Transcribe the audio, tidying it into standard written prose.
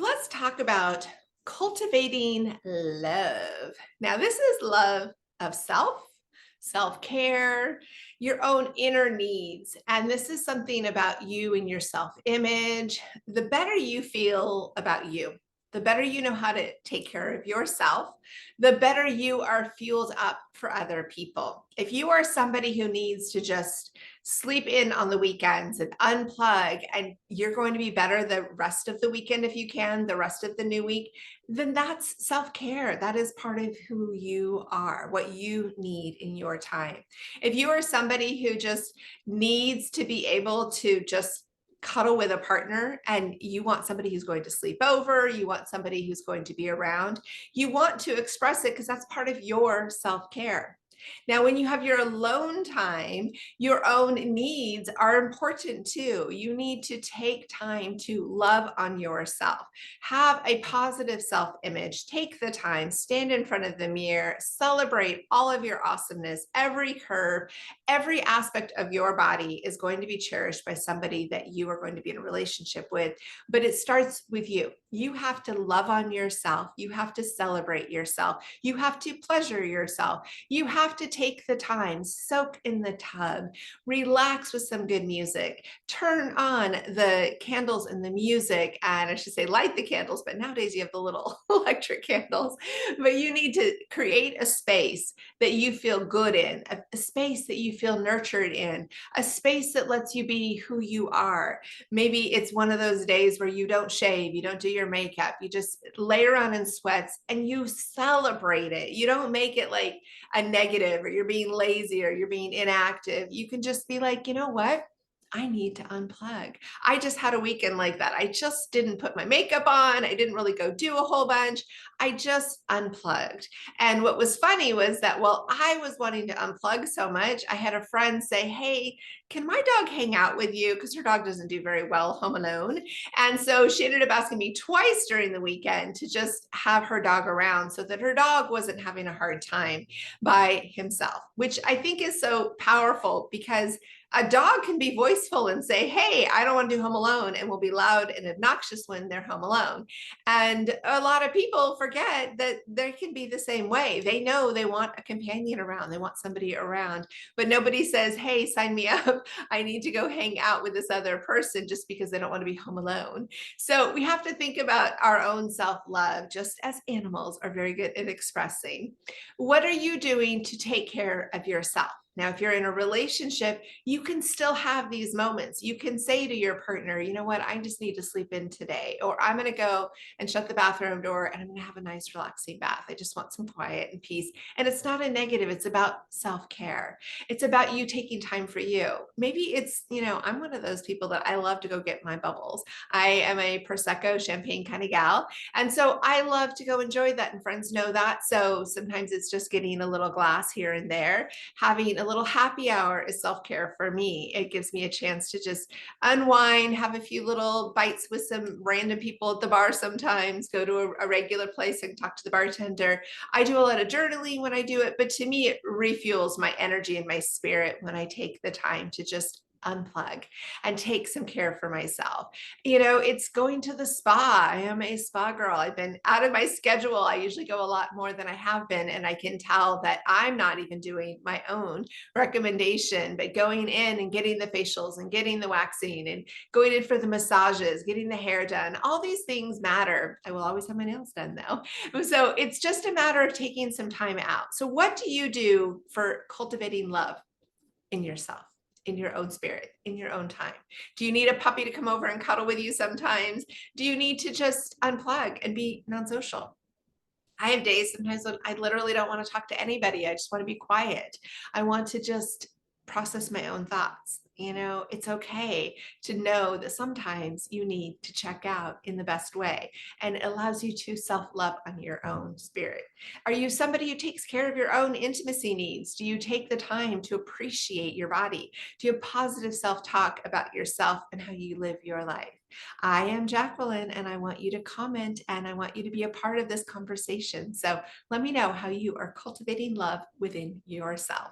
Let's talk about cultivating love. Now, this is love of self, self-care, your own inner needs. And this is something about you and your self-image. The better you feel about you, the better you know how to take care of yourself, the better you are fueled up for other people. If you are somebody who needs to just sleep in on the weekends and unplug, and you're going to be better the rest of the weekend if you can, the rest of the new week, then that's self-care. That is part of who you are, what you need in your time. If you are somebody who just needs to be able to just cuddle with a partner, and you want somebody who's going to sleep over, you want somebody who's going to be around, you want to express it because that's part of your self-care. Now, when you have your alone time, your own needs are important too. You need to take time to love on yourself, have a positive self-image, take the time, stand in front of the mirror, celebrate all of your awesomeness, every curve, every aspect of your body is going to be cherished by somebody that you are going to be in a relationship with. But it starts with you. You have to love on yourself. You have to celebrate yourself. You have to pleasure yourself. You have to take the time, soak in the tub, relax with some good music, turn on the candles and the music, and I should say light the candles, but nowadays you have the little electric candles. But you need to create a space that you feel good in, a space that you feel nurtured in, a space that lets you be who you are. Maybe it's one of those days where you don't shave, you don't do your makeup, you just lay around in sweats and you celebrate it. You don't make it like a negative or you're being lazy or you're being inactive. You can just be like, you know what? I need to unplug. I just had a weekend like that. I just didn't put my makeup on. I didn't really go do a whole bunch. I just unplugged. And what was funny was that while I was wanting to unplug so much, I had a friend say, hey, can my dog hang out with you? Because her dog doesn't do very well home alone. And so she ended up asking me twice during the weekend to just have her dog around so that her dog wasn't having a hard time by himself, which I think is so powerful because a dog can be voiceful and say, hey, I don't want to do home alone, and will be loud and obnoxious when they're home alone. And a lot of people forget that they can be the same way. They know they want a companion around, they want somebody around, but nobody says, hey, sign me up. I need to go hang out with this other person just because they don't want to be home alone. So we have to think about our own self-love, just as animals are very good at expressing. What are you doing to take care of yourself? Now, if you're in a relationship, you can still have these moments. You can say to your partner, you know what, I just need to sleep in today, or I'm going to go and shut the bathroom door and I'm going to have a nice relaxing bath. I just want some quiet and peace. And it's not a negative. It's about self-care. It's about you taking time for you. Maybe it's, I'm one of those people that I love to go get my bubbles. I am a Prosecco champagne kind of gal. And so I love to go enjoy that, and friends know that. So sometimes it's just getting a little glass here and there. Having a little happy hour is self-care for me. It gives me a chance to just unwind, have a few little bites with some random people at the bar sometimes, go to a regular place and talk to the bartender. I do a lot of journaling when I do it, but to me, it refuels my energy and my spirit when I take the time to just unplug and take some care for myself. It's going to the spa. I am a spa girl. I've been out of my schedule. I usually go a lot more than I have been. And I can tell that I'm not even doing my own recommendation, but going in and getting the facials and getting the waxing and going in for the massages, getting the hair done. All these things matter. I will always have my nails done though. So it's just a matter of taking some time out. So what do you do for cultivating love in yourself, in your own spirit, in your own time? Do you need a puppy to come over and cuddle with you sometimes? Do you need to just unplug and be non-social? I have days sometimes when I literally don't want to talk to anybody. I just want to be quiet. I want to just process my own thoughts. It's okay to know that sometimes you need to check out in the best way, and it allows you to self-love on your own spirit. Are you somebody who takes care of your own intimacy needs? Do you take the time to appreciate your body? Do you have positive self-talk about yourself and how you live your life? I am Jacqueline, and I want you to comment, and I want you to be a part of this conversation. So let me know how you are cultivating love within yourself.